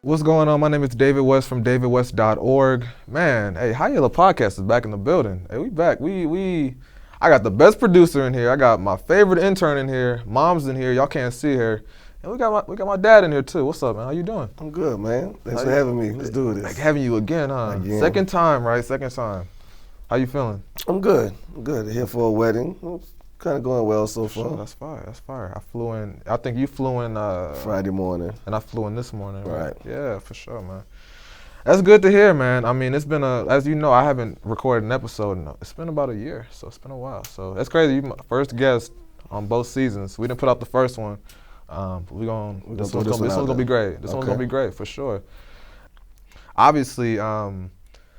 What's going on? My name is David West from davidwest.org. Man, hey, High Yellow Podcast is back in the building. Hey, we back. I got the best producer in here. I got my favorite intern in here. Mom's in here. Y'all can't see her. And we got my dad in here too. What's up, man? How you doing? I'm good, man. Thanks for having me. Let's do Like this. having you again, huh? Again. Second time, right? Second time. How you feeling? I'm good. I'm good. Here for a wedding. It's kind of going well so far. Sure, that's fire. That's fire. I flew in. I think you flew in Friday morning. and I flew in this morning. Right. Yeah, for sure, man. That's good to hear, man. I mean, it's been as you know, I haven't recorded an episode it's been about a year, so it's been a while. So that's crazy. You my first guest on both seasons. We didn't put out the first one. But this one's gonna be great. This one's gonna be great for sure. Obviously,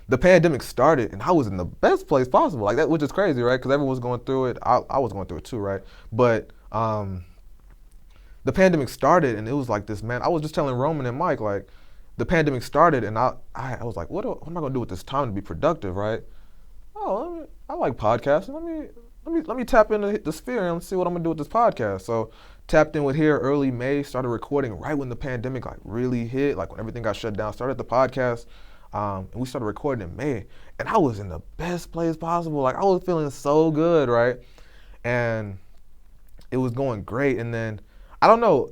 the pandemic started, and I was in the best place possible, like that, which is crazy, right? Because everyone was going through it. I was going through it too, right? But the pandemic started, and it was like this, man. I was just telling Roman and Mike, like, the pandemic started, and I was like, what am I gonna do with this time to be productive, right? Oh, I like podcasting. Let me tap into the sphere and see what I'm gonna do with this podcast. So tapped in with here early May, started recording right when the pandemic like really hit, like when everything got shut down. Started the podcast, and we started recording in May, and I was in the best place possible. Like I was feeling so good, right? And it was going great, and then I don't know.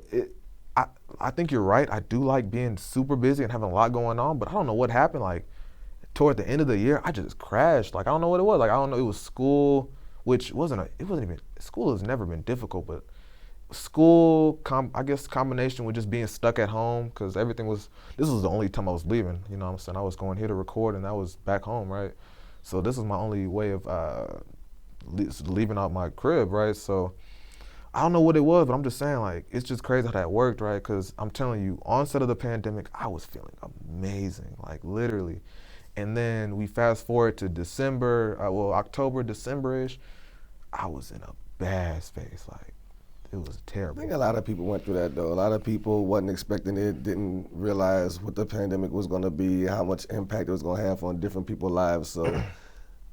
I think you're right. I do like being super busy and having a lot going on, but I don't know what happened. Like toward the end of the year, I just crashed. Like I don't know what it was. Like I don't know. It was school, which it wasn't even school has never been difficult, but school, I guess combination with just being stuck at home because this was the only time I was leaving. You know what I'm saying? I was going here to record, and I was back home, right? So this was my only way of leaving out my crib, right? So I don't know what it was, but I'm just saying, like, it's just crazy how that worked, right? Because I'm telling you, onset of the pandemic, I was feeling amazing, like literally. And then we fast forward to December, October, December-ish, I was in a bad space, like, it was I terrible. think a lot of people went through that though. A lot of people wasn't expecting it, didn't realize what the pandemic was going to be, how much impact it was going to have on different people's lives. So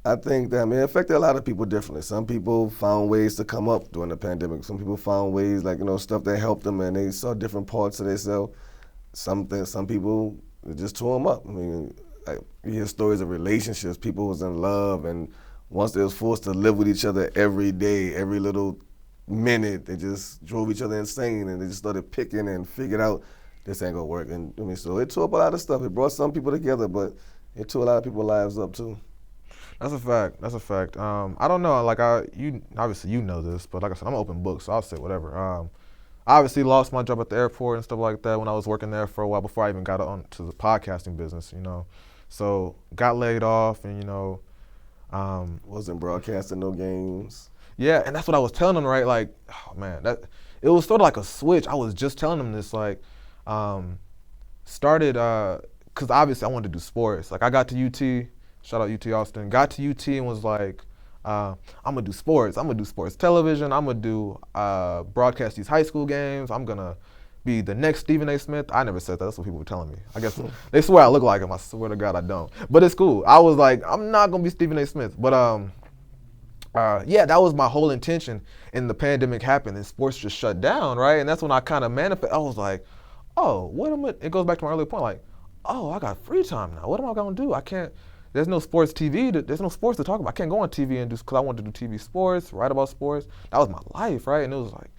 I think that it affected a lot of people differently. Some people found ways to come up during the pandemic. Some people found ways, like stuff that helped them, and they saw different parts of themselves. Some people it just tore them up. I mean, you hear stories of relationships. People was in love, and once they was forced to live with each other every day, every little minute, they just drove each other insane, and they just started picking and figured out this ain't gonna work. And I mean, so it tore up a lot of stuff. It brought some people together, but it tore a lot of people's lives up too. That's a fact. That's a fact. I don't know. Like you obviously you know this, but like I said, I'm an open book, so I'll say whatever. I obviously lost my job at the airport and stuff like that when I was working there for a while before I even got on to the podcasting business. So got laid off, and Wasn't broadcasting no games. yeah, and that's what I was telling them, right? Like, oh man, that it was sort of like a switch. I was just telling them this, like, started because obviously I wanted to do sports. Like I got to UT. Shout out UT Austin. Got to UT and was like, I'm gonna do sports. I'm gonna do sports television. I'm gonna do broadcast these high school games. I'm gonna be the next Stephen A. Smith. I never said that. That's what people were telling me. I guess they swear I look like him. I swear to God I don't. But it's cool. I was like, I'm not gonna be Stephen A. Smith. But yeah, that was my whole intention. And the pandemic happened and sports just shut down, right? And that's when I kind of manifest. I was like, oh, what am I? It goes back to my earlier point, like, oh, I got free time now. What am I gonna do? I can't. There's no sports TV. There's no sports to talk about. I can't go on TV and do because I wanted to do TV sports, write about sports. That was my life, right? And it was like,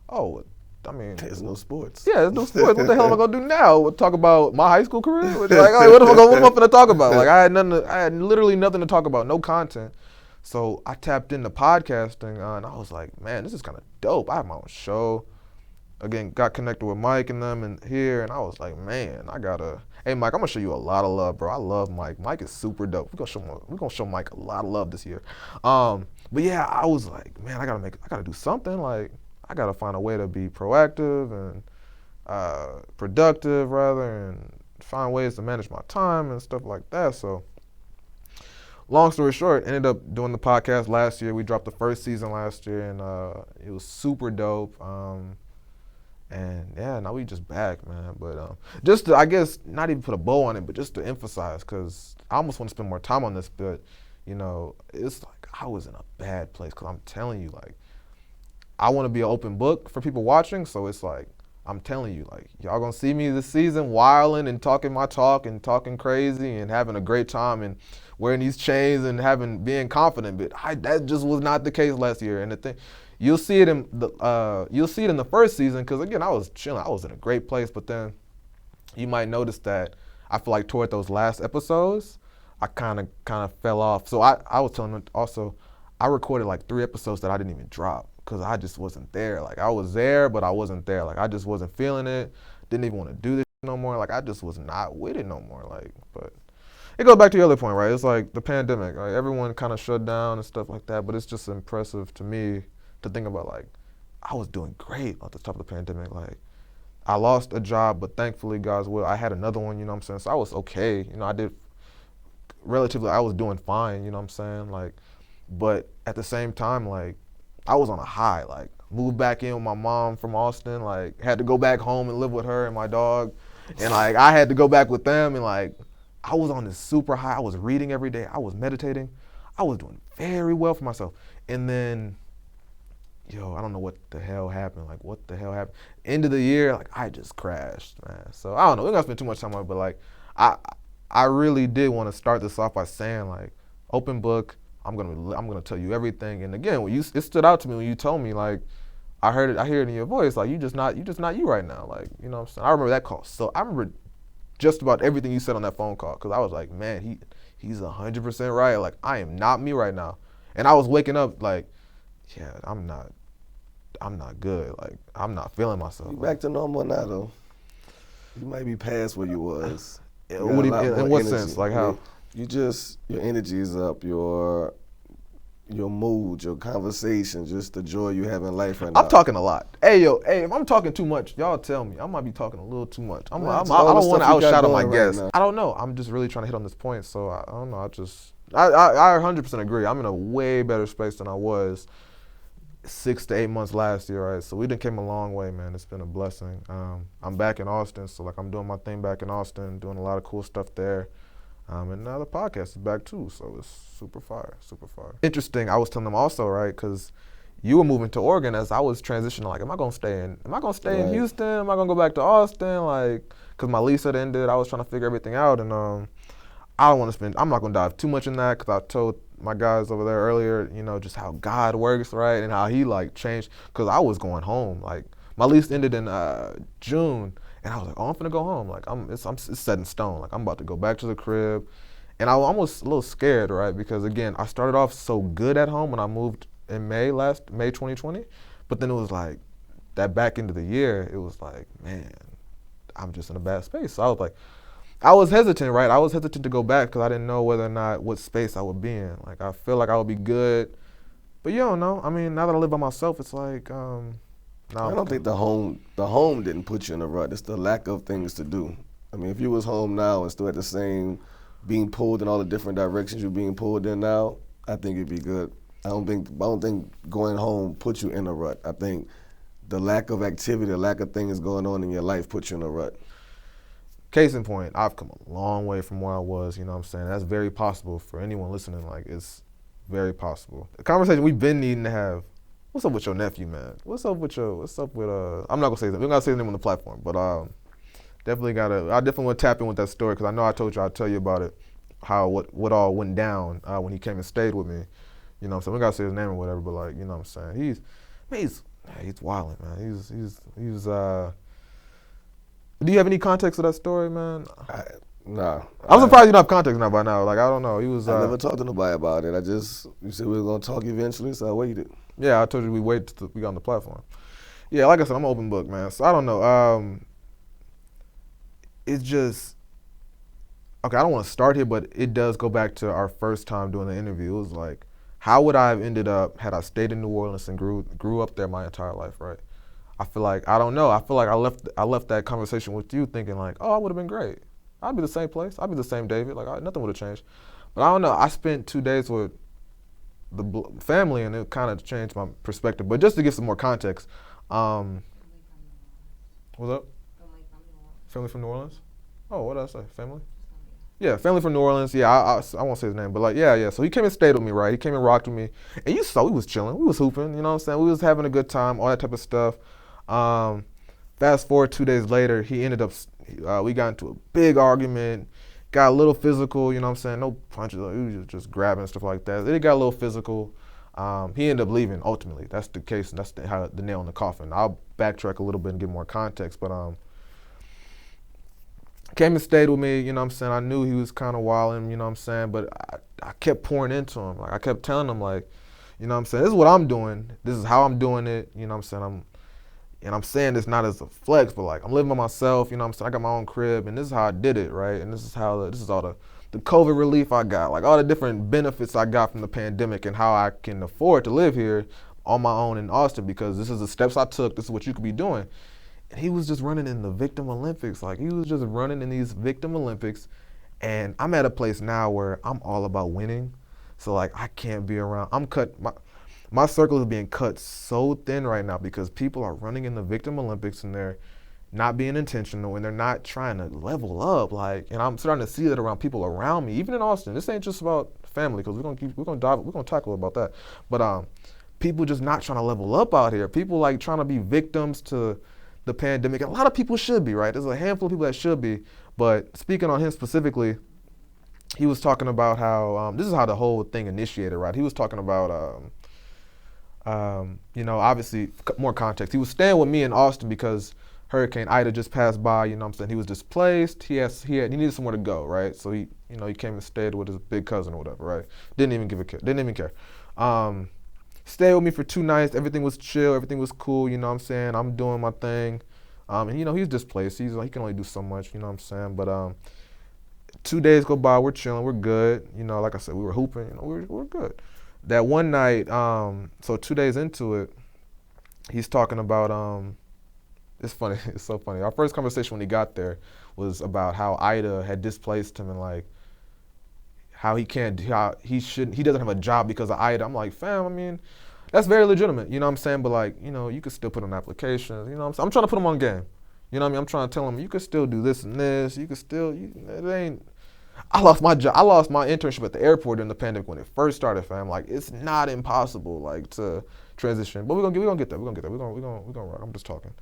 oh, I mean, There's no sports. yeah, there's no sports. What the hell am I gonna do now? Talk about my high school career? Like, what am I gonna talk about? Like, I had literally nothing to talk about, no content. So I tapped into podcasting, and I was like, man, this is kind of dope. I have my own show. Again, got connected with Mike and them and here, and I was like, man, Hey, Mike, I'm gonna show you a lot of love, bro. I love Mike. Mike is super dope. We're gonna show Mike a lot of love this year. But yeah, I was like, man, I gotta do something. Like, I gotta find a way to be proactive and productive, rather, and find ways to manage my time and stuff like that. So, long story short, ended up doing the podcast last year. We dropped the first season last year, and it was super dope. And yeah, now we just back, man. But just to, I guess, not even put a bow on it, but just to emphasize, because I almost want to spend more time on this, but it's like I was in a bad place. Because I'm telling you, like, I want to be an open book for people watching. So it's like I'm telling you, like, y'all gonna see me this season wilding and talking my talk and talking crazy and having a great time and wearing these chains and being confident. But that just was not the case last year. And the thing, you'll see it in the first season because again, I was chilling, I was in a great place. But then you might notice that I feel like toward those last episodes, I kind of fell off. So I was telling them also, I recorded like 3 episodes that I didn't even drop because I just wasn't there. Like I was there, but I wasn't there. Like I just wasn't feeling it. Didn't even want to do this no more. Like I just was not with it no more. Like, but it goes back to your other point, right? It's like the pandemic. Right? Everyone kind of shut down and stuff like that. But it's just impressive to me to think about like I was doing great at the top of the pandemic. Like I lost a job, but thankfully, God's will, I had another one. You know what I'm saying? So I was okay. You know, I did relatively. I was doing fine. You know what I'm saying? Like, but at the same time, like I was on a high. Like moved back in with my mom from Austin. Like had to go back home and live with her and my dog, and like I had to go back with them. And like I was on this super high. I was reading every day. I was meditating. I was doing very well for myself. And then I don't know what the hell happened. Like, what the hell happened? End of the year, like, I just crashed, man. So I don't know. We're gonna spend too much time on it, but like, I I really did want to start this off by saying like, open book. I'm gonna tell you everything. And again, it stood out to me when you told me like, I heard it. I hear it in your voice. Like, you just not you right now. Like, you know what I'm saying? I remember that call. So I remember just about everything you said on that phone call because I was like, man, he's 100% right. Like, I am not me right now. And I was waking up like, yeah, I'm not good. Like I'm not feeling myself. You Like, back to normal now though. You might be past where you was. You got what a do lot you, more in what energy. sense? Like how? You just your energy is up. Your mood, your conversation, just the joy you have in life right I'm now. talking a lot. Hey, if I'm talking too much, y'all tell me. I might be talking a little too much. Man, I all the don't want to stuff you got outshadow my going right guest. now. I don't know. I'm just really trying to hit on this point. So I don't know. I 100% agree. I'm in a way better space than I was 6 to 8 months last year, right? So we done came a long way, man. It's been a blessing. I'm back in Austin, so like I'm doing my thing back in Austin, doing a lot of cool stuff there. And now the podcast is back too, so it's super fire, super fire. Interesting. I was telling them also, right, because you were moving to Oregon as I was transitioning. Like, am I gonna stay in Right. Houston? Am I gonna go back to Austin? Like, because my lease had ended, I was trying to figure everything out, and I don't want to spend. I'm not gonna dive too much in that because I told my guys over there earlier, just how God works, right, and how He like changed. Because I was going home. Like my lease ended in June, and I was like, oh, I'm gonna go home. Like it's set in stone. Like I'm about to go back to the crib, and I was almost a little scared, right, because again, I started off so good at home when I moved in May 2020, but then it was like that back end of the year, it was like, man, I'm just in a bad space. So I was like. I was hesitant, right? I was hesitant to go back because I didn't know whether or not what space I would be in. Like I feel like I would be good, but you don't know. I mean, now that I live by myself, it's like now I I'm don't think the home didn't put you in a rut. It's the lack of things to do. I mean, if you was home now and still at the same, being pulled in all the different directions you're being pulled in now, I think it'd be good. I don't think going home put you in a rut. I think the lack of activity, the lack of things going on in your life put you in a rut. case in point. I've come a long way from where I was. You know what I'm saying? That's very possible for anyone listening. Like it's very possible. The conversation we've been needing to have. What's up with your nephew, man? What's up with I'm not gonna say his name. We're not gonna say his name on the platform, but I definitely want to tap in with that story because I know I told you I'd tell you about it, how what all went down when he came and stayed with me. You know what I'm saying? We gotta say his name or whatever, but like, you know what I'm saying? He's wilding, man. He's do you have any context to that story, man? I, nah, I'm surprised you don't have context now by now. Like I don't know. He was I never talked to nobody about it. You said we were gonna talk eventually, so I waited. yeah, I told you we wait till we got on the platform. Yeah, like I said, I'm an open book, man. So I don't know. It's just okay, I don't want to start here, but it does go back to our first time doing the interview. It was like, how would I have ended up had I stayed in New Orleans and grew up there my entire life, right? I feel like I don't know. I feel like I left that conversation with you thinking like, oh, I would have been great. I'd be the same place. I'd be the same David. Like nothing would have changed. But I don't know. I spent 2 days with the family, and it kind of changed my perspective. But just to give some more context, um, what's up? Family from New Orleans. Oh, what did I say? Family? Yeah, family from New Orleans. Yeah, I won't say his name, but like, yeah. So he came and stayed with me, right? He came and rocked with me, and you saw we was chilling, we was hooping. You know what I'm saying? We was having a good time, all that type of stuff. Um, Fast forward 2 days later, he ended up. We got into a big argument, got a little physical. You know what I'm saying? No punches. Like, we was just grabbing and stuff like that. It got a little physical. He ended up leaving. Ultimately, that's the case, and that's how the nail in the coffin. I'll backtrack a little bit and give more context, but came and stayed with me. You know what I'm saying? I knew he was kind of wilding. You know what I'm saying? But I kept pouring into him. Like I kept telling him, like, you know what I'm saying? This is what I'm doing. This is how I'm doing it. You know what I'm saying? I'm saying this not as a flex, but like I'm living by myself, you know what I'm saying? I got my own crib and this is how I did it, right? And this is all the COVID relief I got, like all the different benefits I got from the pandemic and how I can afford to live here on my own in Austin because this is the steps I took, this is what you could be doing. And he was just running in the victim Olympics. Like he was just running in these victim Olympics. And I'm at a place now where I'm all about winning. So like I can't be around. My circle is being cut so thin right now because people are running in the victim Olympics and they're not being intentional and they're not trying to level up. Like, and I'm starting to see that around people around me, even in Austin. This ain't just about family because we're gonna tackle about that. But people just not trying to level up out here. People like trying to be victims to the pandemic. And a lot of people should be, right? There's a handful of people that should be. But speaking on him specifically, he was talking about how this is how the whole thing initiated, right? He was talking about obviously more context. He was staying with me in Austin because Hurricane Ida just passed by. You know what I'm saying? He was displaced. He needed somewhere to go, right? So he came and stayed with his big cousin or whatever, right? Didn't even care. Stayed with me for 2 nights. Everything was chill. Everything was cool. You know what I'm saying? I'm doing my thing. And he's displaced. He can only do so much. You know what I'm saying? But 2 days go by. We're chilling. We're good. Like I said, we were hooping. We're good. That one night, so 2 days into it, he's talking about, it's funny, it's so funny. Our first conversation when he got there was about how Ida had displaced him and like how he doesn't have a job because of Ida. I'm like, fam, I mean, that's very legitimate, you know what I'm saying? But like, you could still put on applications, you know what I'm saying? I'm trying to put him on game. You know what I mean? I'm trying to tell him, you could still do this and this, you could still, it ain't, I lost my job. I lost my internship at the airport during the pandemic when it first started, fam. Like it's not impossible, like to transition. But we're gonna get there. We're gonna rock. I'm just talking.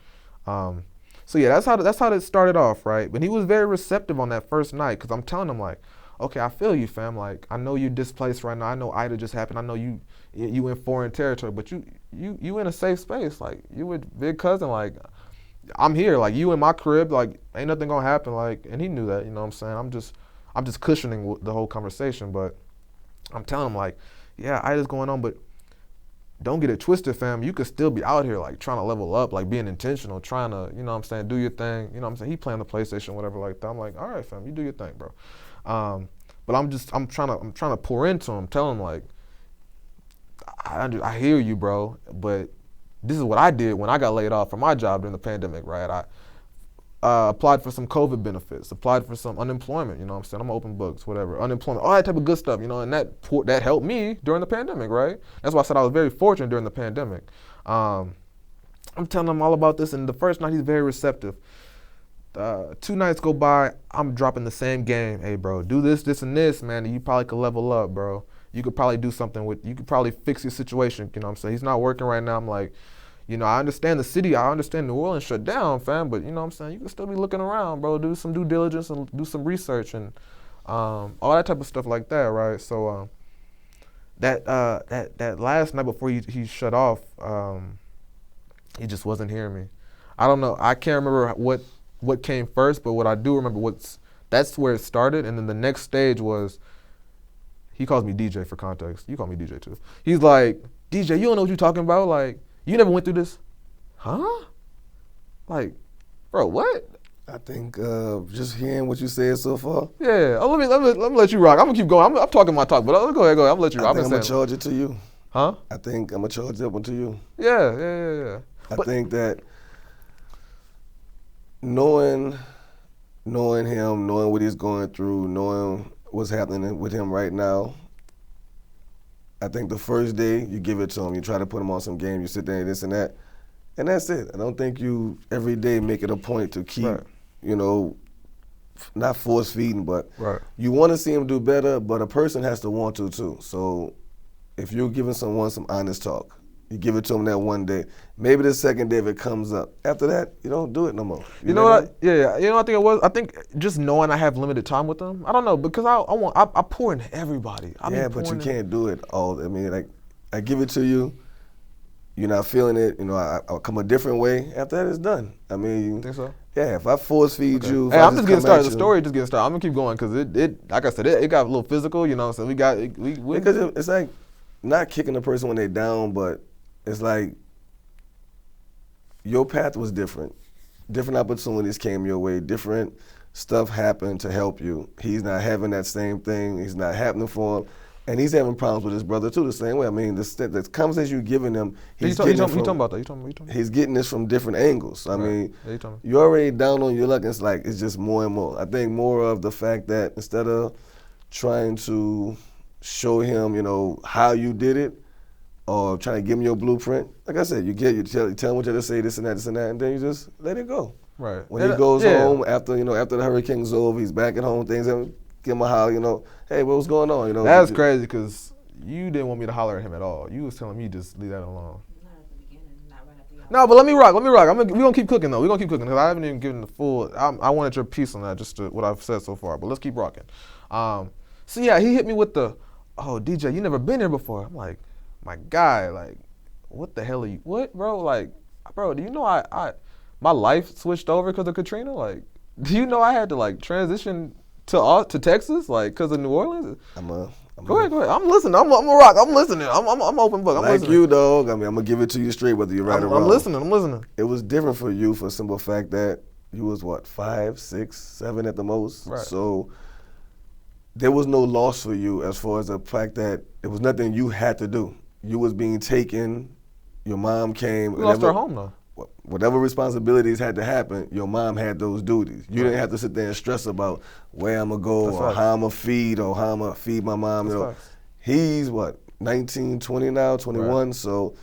So yeah, that's how it started off, right? But he was very receptive on that first night because I'm telling him like, okay, I feel you, fam. Like I know you're displaced right now. I know Ida just happened. I know you in foreign territory, but you in a safe space. Like you with big cousin. Like I'm here. Like you in my crib. Like ain't nothing gonna happen. Like and he knew that. You know what I'm saying? I'm just cushioning the whole conversation, but I'm telling him like, yeah, Ida's going on, but don't get it twisted, fam. You could still be out here like trying to level up, like being intentional, trying to, you know what I'm saying, do your thing. You know what I'm saying? He playing the PlayStation, whatever like that. I'm like, all right, fam, you do your thing, bro. But I'm trying to pour into him, telling him like, I hear you, bro, but this is what I did when I got laid off from my job during the pandemic, right? I applied for some COVID benefits, applied for some unemployment, you know what I'm saying? I'm open books, whatever, unemployment, all that type of good stuff, and that helped me during the pandemic, right? That's why I said I was very fortunate during the pandemic. I'm telling him all about this, and the first night he's very receptive. 2 nights go by, I'm dropping the same game. Hey, bro, do this, this, and this, man, and you probably could level up, bro. You could probably do something you could probably fix your situation, you know what I'm saying? He's not working right now. I'm like, I understand the city, I understand New Orleans shut down, fam, but you know what I'm saying? You can still be looking around, bro. Do some due diligence and do some research and all that type of stuff like that, right? So that last night before he shut off, he just wasn't hearing me. I don't know. I can't remember what came first, but what I do remember that's where it started, and then the next stage was he calls me DJ for context. You call me DJ too. He's like, DJ, you don't know what you're talking about, like. You never went through this? Huh? Like, bro, what? I think just hearing what you said so far. Yeah. Oh, let me let you rock. I'm gonna keep going. I'm talking my talk, but go ahead. I'm gonna let you rock. I'm gonna charge it to you. Huh? I think I'm gonna charge that one to you. Yeah. I think that knowing him, knowing what he's going through, knowing what's happening with him right now, I think the first day you give it to him, you try to put him on some game, you sit there and this and that, and that's it. I don't think you every day make it a point to keep, not force feeding, but you want to see him do better, but a person has to want to too. So if you're giving someone some honest talk, You give it to him that one day. Maybe the second day if it comes up. After that, you don't do it no more. You know what? Yeah. You know what I think it was? I think just knowing I have limited time with them. I don't know because I pour into everybody. Yeah, but you can't do it all. I mean, like I give it to you. You're not feeling it. You know, I'll come a different way. After that, it's done. I mean, You think so? Yeah, if I force feed you, Hey, I'm just getting started. The story just getting started. I'm gonna keep going because it like I said, it got a little physical. You know, so we because it's like not kicking the person when they're down, but it's like your path was different. Different opportunities came your way. Different stuff happened to help you. He's not having that same thing. He's not happening for him. And he's having problems with his brother too the same way. I mean, the conversation you're giving him, he's talking about that. You talking about? He's getting this from different angles. I mean, yeah, you're already down on your luck. It's just more and more. I think more of the fact that instead of trying to show him, how you did it, or trying to give him your blueprint, like I said, you tell him what you have to say, this and that, and then you just let it go. Right. When he goes home after the hurricane's over, he's back at home. Things give him a holler, hey, what's going on? That's crazy because you didn't want me to holler at him at all. You was telling me just leave that alone. Not at the beginning, not right after y'all. No, but let me rock. We're gonna keep cooking though. We're gonna keep cooking because I haven't even given the full. I wanted your piece on that, just to what I've said so far. But let's keep rocking. So yeah, he hit me with the, oh DJ, you never been here before. I'm like, my guy, like, what the hell are you? What, bro? Like, bro, do you know my life switched over because of Katrina? Like, do you know I had to like transition to Texas, like, because of New Orleans? Go ahead. I'm listening. I'm a rock. I'm listening. I'm open book. I'm like listening. You, dog. I mean, I'm gonna give it to you straight, whether you're right or wrong. I'm listening. It was different for you for the simple fact that you was what, 5, 6, 7 at the most. Right. So there was no loss for you as far as the fact that it was nothing you had to do. You was being taken. Your mom came. We lost our home though. Whatever responsibilities had to happen, your mom had those duties. You didn't have to sit there and stress about where I'm going to go or how I'm going to feed or how I'm going to feed my mom. He's, 19, 20 now, 21. Right. So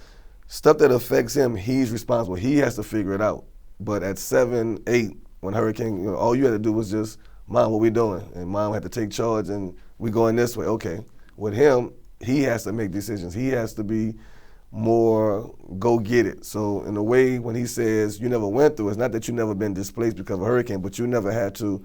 stuff that affects him, he's responsible. He has to figure it out. But at 7, 8, when Hurricane, all you had to do was just, Mom, what we doing? And Mom had to take charge and we going this way. Okay. With him, he has to make decisions. He has to be more go get it. So in a way, when he says you never went through, it's not that you never been displaced because of a hurricane, but you never had to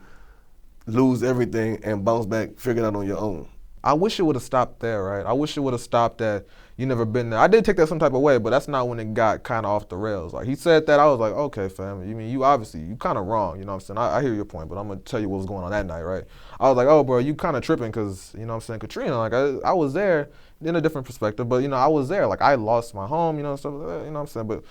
lose everything and bounce back, figure it out on your own. I wish it would have stopped there, right? I wish it would have stopped at you never been there. I did take that some type of way, but that's not when it got kind of off the rails. Like he said that, I was like, okay, fam. You mean you kind of wrong, you know what I'm saying? I hear your point, but I'm gonna tell you what was going on that night, right? I was like, oh, bro, you kind of tripping because you know what I'm saying, Katrina. Like I was there in a different perspective, but I was there. Like I lost my home, stuff like that, you know what I'm saying? But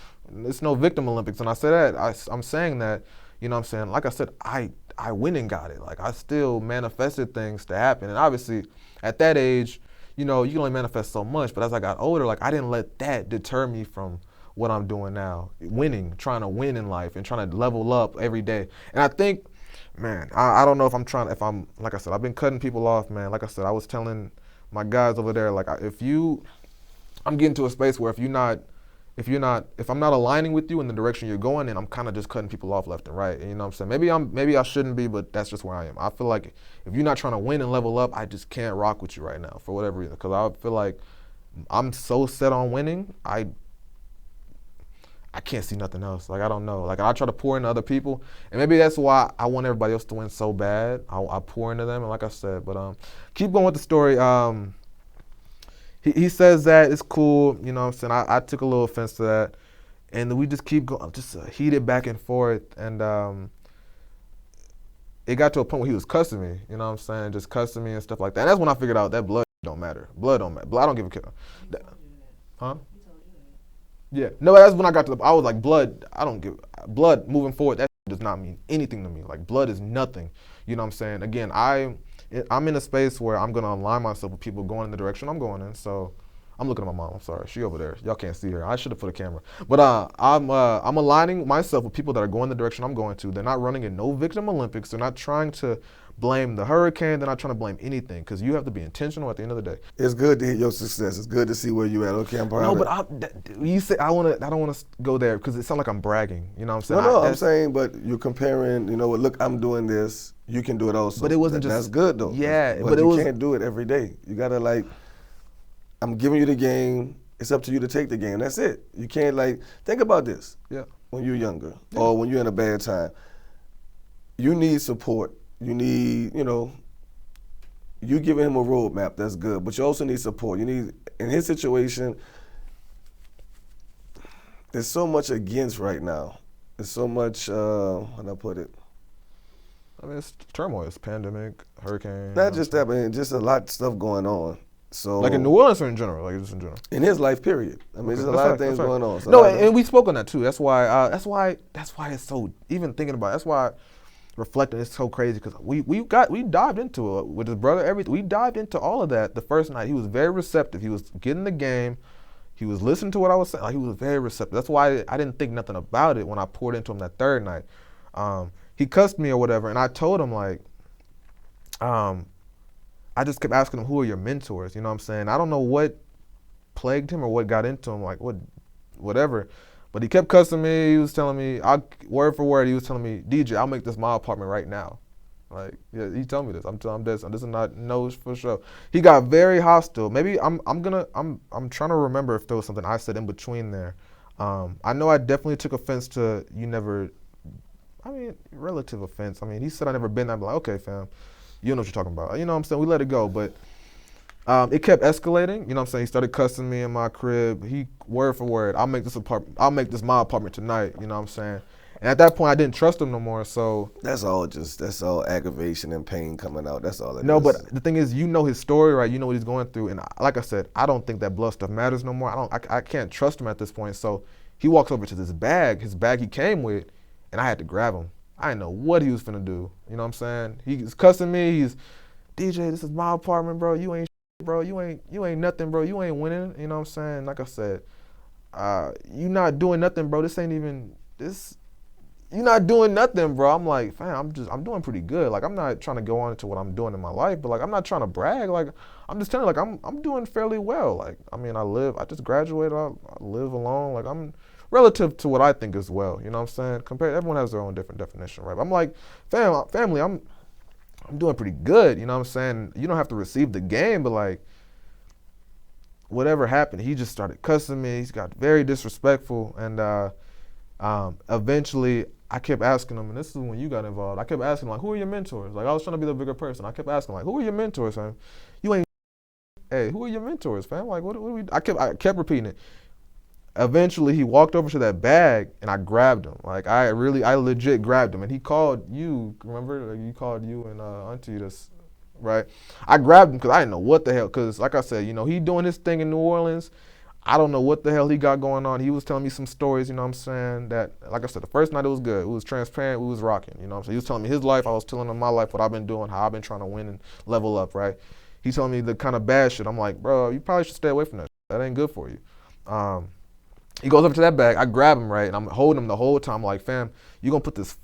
it's no victim Olympics, and I say that I'm saying that, you know what I'm saying? Like I said, I went and got it. Like I still manifested things to happen, and obviously at that age, you can only manifest so much, but as I got older, like I didn't let that deter me from what I'm doing now, trying to win in life and trying to level up every day. And I think, man, I don't know if I'm, like I said, I've been cutting people off, man. Like I said, I was telling my guys over there, like I'm getting to a space where if I'm not aligning with you in the direction you're going, then I'm kind of just cutting people off left and right. And you know what I'm saying? Maybe I shouldn't be, but that's just where I am. I feel like if you're not trying to win and level up, I just can't rock with you right now for whatever reason. Because I feel like I'm so set on winning, I can't see nothing else. Like I don't know. Like I try to pour into other people, and maybe that's why I want everybody else to win so bad. I pour into them, and like I said, but keep going with the story. He says that it's cool, you know what I'm saying? I took a little offense to that. And we just keep going, just heated back and forth. And it got to a point where he was cussing me, you know what I'm saying? Just cussing me and stuff like that. And that's when I figured out that blood don't matter. Blood don't matter. I don't give a care. Huh? Yeah. No, that's when I got I was like, blood moving forward, that does not mean anything to me. Like blood is nothing. You know what I'm saying? Again, I'm in a space where I'm gonna align myself with people going in the direction I'm going in. So I'm looking at my mom. I'm sorry, she over there. Y'all can't see her. I should have put a camera. But I'm aligning myself with people that are going the direction I'm going to. They're not running in no victim Olympics. They're not trying to blame the hurricane. They're not trying to blame anything because you have to be intentional at the end of the day. It's good to hear your success. It's good to see where you at. Okay, I'm proud. No, but you say I don't want to go there because it sounds like I'm bragging. You know what I'm saying? No, I'm saying, but you're comparing. Look, I'm doing this. You can do it also. But it wasn't That's good though. Yeah, but you can't do it every day. You gotta I'm giving you the game. It's up to you to take the game. That's it. You can't think about this. Yeah. When you're younger or when you're in a bad time, you need support. You need, you giving him a roadmap, that's good. But you also need support. You need, in his situation, there's so much against right now. There's so much, how do I put it? I mean, it's turmoil. It's pandemic, hurricane. Not just that, but just a lot of stuff going on. So Like in New Orleans or in general? Like just in general? in his life, period. I mean, there's a That's lot right, of things that's right. going on. So No, and we spoke on that too. That's why it's so, even thinking about it, that's why reflecting is so crazy, because we dived into it with his brother, everything. We dived into all of that the first night. He was very receptive. He was getting the game. He was listening to what I was saying. Like, he was very receptive. That's why I didn't think nothing about it when I poured into him that third night. He cussed me or whatever, and I told him, like, I just kept asking him, who are your mentors? You know what I'm saying? I don't know what plagued him or what got into him, like whatever. But he kept cussing me. He was telling me, word for word, he was telling me, DJ, I'll make this my apartment right now. Like, yeah, he told me this. I'm telling him this. This is not no for sure. He got very hostile. Maybe I'm trying to remember if there was something I said in between there. I know I definitely took offense to relative offense. I mean, he said I never been there. I'm like, okay, fam, you know what you're talking about. You know what I'm saying? We let it go, but it kept escalating. You know what I'm saying? He started cussing me in my crib. He, word for word, I'll make this my apartment tonight. You know what I'm saying? And at that point, I didn't trust him no more. So that's all aggravation and pain coming out. That's all it is. No, but the thing is, you know his story, right? You know what he's going through. And like I said, I don't think that blood stuff matters no more. I can't trust him at this point. So he walks over to his bag he came with, and I had to grab him. I didn't know what he was finna do. You know what I'm saying? He's cussing me. He's, DJ, this is my apartment, bro. You ain't shit, bro. You ain't nothing, bro. You ain't winning. You know what I'm saying? Like I said, you not doing nothing, bro. You're not doing nothing, bro. I'm like, fam, I'm doing pretty good. Like, I'm not trying to go on into what I'm doing in my life, but like, I'm not trying to brag. Like, I'm just telling you, like, I'm doing fairly well. Like, I mean, I just graduated. I live alone. Like, I'm relative to what I think is well. You know what I'm saying? Everyone has their own different definition, right? But I'm like, family, I'm doing pretty good. You know what I'm saying? You don't have to receive the game, but like, whatever happened, he just started cussing me. He's got very disrespectful, and eventually, I kept asking him, and this is when you got involved. I kept asking, like, who are your mentors? Like, I was trying to be the bigger person. I kept asking, like, who are your mentors, fam? You ain't. Hey, who are your mentors, fam? Like, what do we? I kept repeating it. Eventually, he walked over to that bag, and I grabbed him. Like, I legit grabbed him, and he called you. Remember, like, you called you and Auntie this, right? I grabbed him because I didn't know what the hell. Because, like I said, he doing his thing in New Orleans. I don't know what the hell he got going on. He was telling me some stories, you know what I'm saying, that, like I said, the first night it was good. It was transparent. We was rocking, you know what I'm saying. He was telling me his life. I was telling him my life, what I've been doing, how I've been trying to win and level up, right? He's telling me the kind of bad shit. I'm like, bro, you probably should stay away from that. That ain't good for you. He goes over to that bag. I grab him, right, and I'm holding him the whole time. I'm like, fam, you gonna put this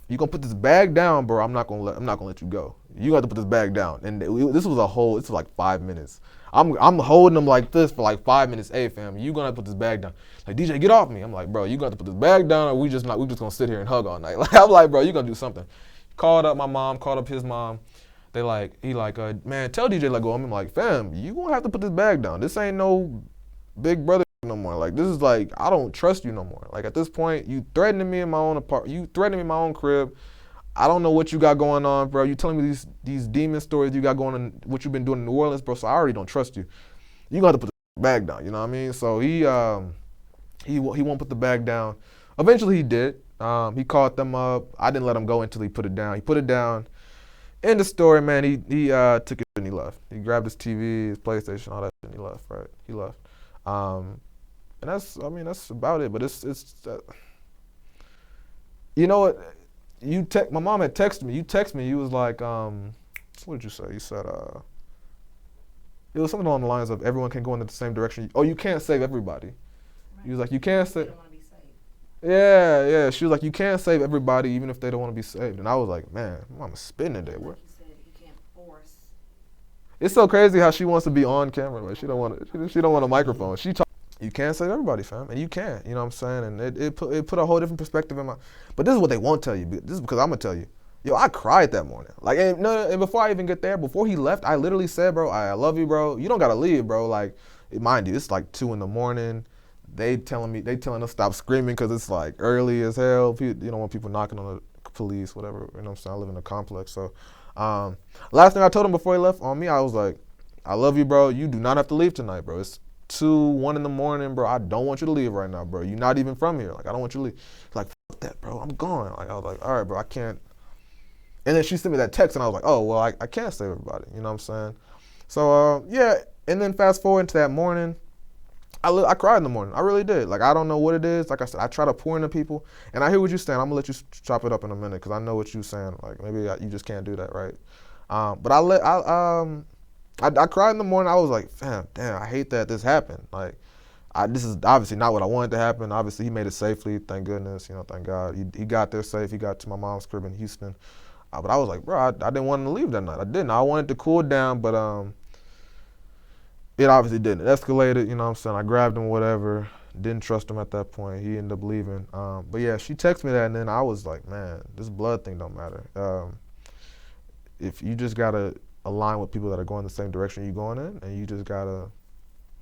bag down, bro. I'm not gonna let you go. You got to put this bag down. And this was like 5 minutes. I'm holding him like this for like 5 minutes. Hey, fam, you gonna put this bag down? Like, DJ, get off me. I'm like, bro, you got to put this bag down, or we just gonna sit here and hug all night. Like, I'm like, bro, you gonna do something. Called up my mom, called up his mom. He man, tell DJ let go of him. I'm like, fam, you gonna have to put this bag down. This ain't no big brother no more. Like, this is like, I don't trust you no more. Like, at this point, you threatening me in my own apartment. You threatening me in my own crib. I don't know what you got going on, bro. You telling me these demon stories you got going on, what you've been doing in New Orleans, bro. So I already don't trust you. You got to put the bag down. You know what I mean? So he won't put the bag down. Eventually he did. He called them up. I didn't let him go until he put it down. He put it down. End of story, man. He took it and he left. He grabbed his TV, his PlayStation, all that, and he left. Right? He left. And that's about it. But it's you know what? My mom had texted me. You texted me. You was like, what did you say? You said, it was something along the lines of everyone can go in the same direction. Oh, you can't save everybody. Right. You was like, you can't They save. don't want to be saved. Yeah. She was like, you can't save everybody even if they don't want to be saved. And I was like, man, mama's spitting today. Like you said, you can't force. It's so crazy how she wants to be on camera, but she don't want a microphone. You can't save everybody, fam, and you can't. You know what I'm saying? And it put a whole different perspective in my. But this is what they won't tell you. This is because I'm gonna tell you. Yo, I cried that morning. Like, and before I even get there, before he left, I literally said, bro, I love you, bro. You don't gotta leave, bro. Like, mind you, it's like 2 a.m. they telling us stop screaming because it's like early as hell. You don't want people knocking on the police, whatever. You know what I'm saying? I live in a complex, so last thing I told him before he left on me, I was like, I love you, bro. You do not have to leave tonight, bro. It's 1 in the morning, bro. I don't want you to leave right now, bro. You're not even from here. Like, I don't want you to leave. He's like, fuck that, bro. I'm gone. Like, I was like, all right, bro. I can't. And then she sent me that text, and I was like, oh, well, I can't save everybody. You know what I'm saying? So, yeah. And then fast forward to that morning, I cried in the morning. I really did. Like, I don't know what it is. Like I said, I try to pour into people. And I hear what you're saying. I'm going to let you chop it up in a minute because I know what you're saying. Like, maybe you just can't do that, right? But I cried in the morning. I was like, fam, damn, I hate that this happened. Like, this is obviously not what I wanted to happen. Obviously, he made it safely. Thank goodness. Thank God. He got there safe. He got to my mom's crib in Houston. But I was like, bro, I didn't want him to leave that night. I didn't. I wanted to cool down, but it obviously didn't. It escalated. You know what I'm saying? I grabbed him, whatever. Didn't trust him at that point. He ended up leaving. But yeah, she texted me that, and then I was like, man, this blood thing don't matter. If you just gotta align with people that are going the same direction you're going in, and you just gotta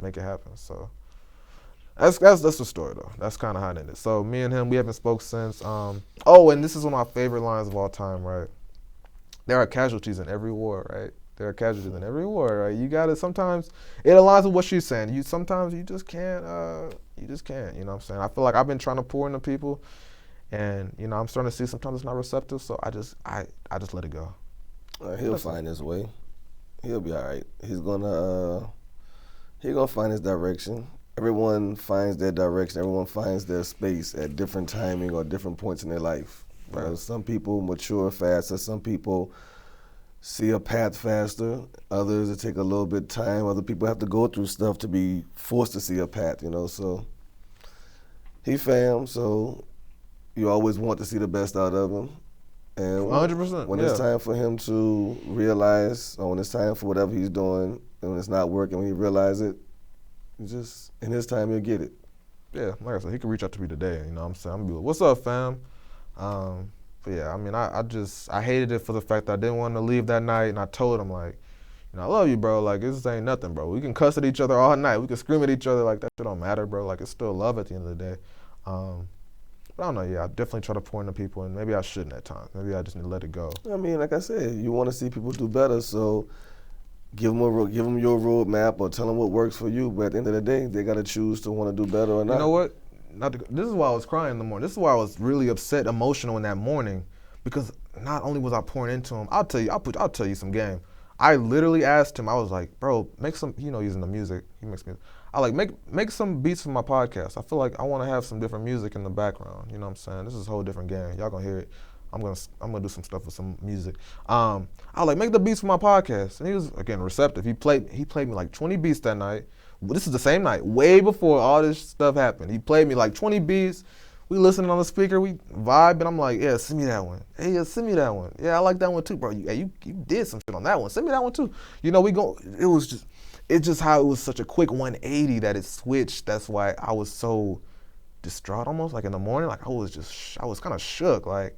make it happen. So that's the story though. That's kind of how it ended. So me and him, we haven't spoke since. Oh, and this is one of my favorite lines of all time, right? There are casualties in every war, right? There are casualties in every war, right? You gotta sometimes it aligns with what she's saying. You sometimes you just can't. You just can't. You know what I'm saying? I feel like I've been trying to pour into people, and I'm starting to see sometimes it's not receptive. So I just let it go. He'll find his way. He'll be all right. He's gonna find his direction. Everyone finds their direction. Everyone finds their space at different timing or different points in their life. Right. Some people mature faster. Some people see a path faster. Others, it take a little bit of time. Other people have to go through stuff to be forced to see a path. So he fam. So you always want to see the best out of him. And 100%. when yeah. it's time for him to realize, or when it's time for whatever he's doing, and when it's not working, when he realizes it, just in his time he'll get it. Yeah, like I said, he could reach out to me today. You know what I'm saying? I'm gonna be like, what's up, fam? But yeah, I mean, I hated it for the fact that I didn't want to leave that night, and I told him like, I love you, bro. Like, this ain't nothing, bro. We can cuss at each other all night. We can scream at each other. Like, that shit don't matter, bro. Like, it's still love at the end of the day. But I don't know. Yeah, I definitely try to pour into people, and maybe I shouldn't at times. Maybe I just need to let it go. I mean, like I said, you want to see people do better, so give them your roadmap or tell them what works for you. But at the end of the day, they got to choose to want to do better or not. You know what? This is why I was crying in the morning. This is why I was really upset, emotional in that morning, because not only was I pouring into him, I'll tell you some game. I literally asked him. I was like, bro, make some. Using the music, he makes music. I like make some beats for my podcast. I feel like I want to have some different music in the background. You know what I'm saying? This is a whole different game. Y'all gonna hear it. I'm gonna do some stuff with some music. I was like, make the beats for my podcast, and he was again receptive. He played me like 20 beats that night. This is the same night, way before all this stuff happened. He played me like 20 beats. We listening on the speaker, we vibe, and I'm like, yeah, send me that one. Hey, yeah, send me that one. Yeah, I like that one too, bro. You did some shit on that one. Send me that one too. It's just how it was such a quick 180 that it switched. That's why I was so distraught almost, like in the morning. Like I was kind of shook, like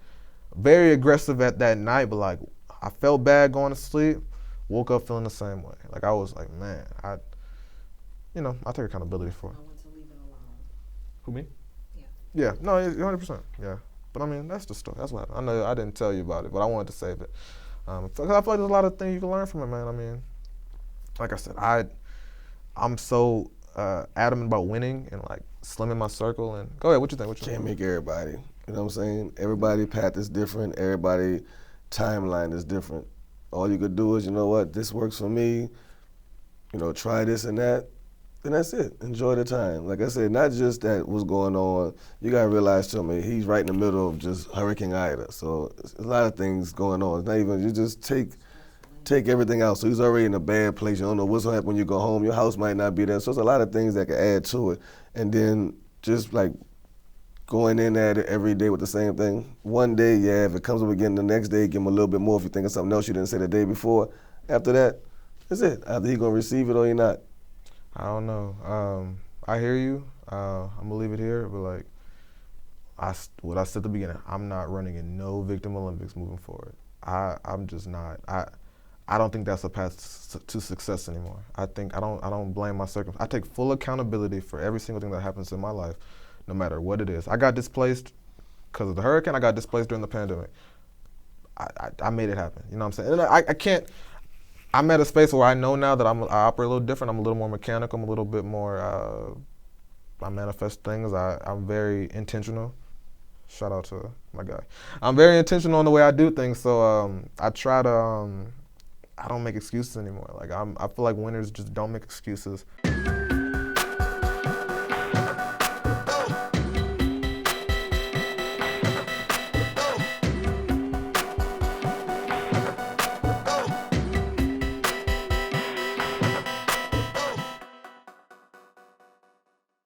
very aggressive at that night, but like I felt bad going to sleep, woke up feeling the same way. Like I was like, man, I take accountability for it. I want to leave it alone. Who, me? Yeah. Yeah, no, 100%. Yeah, but I mean, that's the story. That's what happened. I know I didn't tell you about it, but I wanted to save it. Because I feel like there's a lot of things you can learn from it, man. I mean, like I said, I'm so adamant about winning and like slimming my circle. And go ahead, what you think? Can't make everybody. You know what I'm saying? Everybody's path is different. Everybody's timeline is different. All you could do is, you know what, this works for me. Try this and that. Then that's it. Enjoy the time. Like I said, not just that what's going on. You gotta realize too, man, he's right in the middle of just Hurricane Ida. So there's a lot of things going on. It's not even, you just take everything out. So he's already in a bad place. You don't know what's gonna happen when you go home. Your house might not be there. So there's a lot of things that can add to it. And then just like going in at it every day with the same thing. One day, yeah, if it comes up again the next day, give him a little bit more if you think of something else you didn't say the day before. After that, that's it. Either he gonna receive it or he not. I don't know. I hear you. I'm gonna leave it here, but like, what I said at the beginning, I'm not running in no victim Olympics moving forward. I'm just not. I don't think that's a path to success anymore. I think I don't blame my circumstances. I take full accountability for every single thing that happens in my life, no matter what it is. I got displaced because of the hurricane. I got displaced during the pandemic. I made it happen. You know what I'm saying? And I can't. I'm at a space where I know now that I operate a little different. I'm a little more mechanical. I'm a little bit more. I manifest things. I'm very intentional. Shout out to my guy. I'm very intentional in the way I do things. So I try to. I don't make excuses anymore. Like I feel like winners just don't make excuses.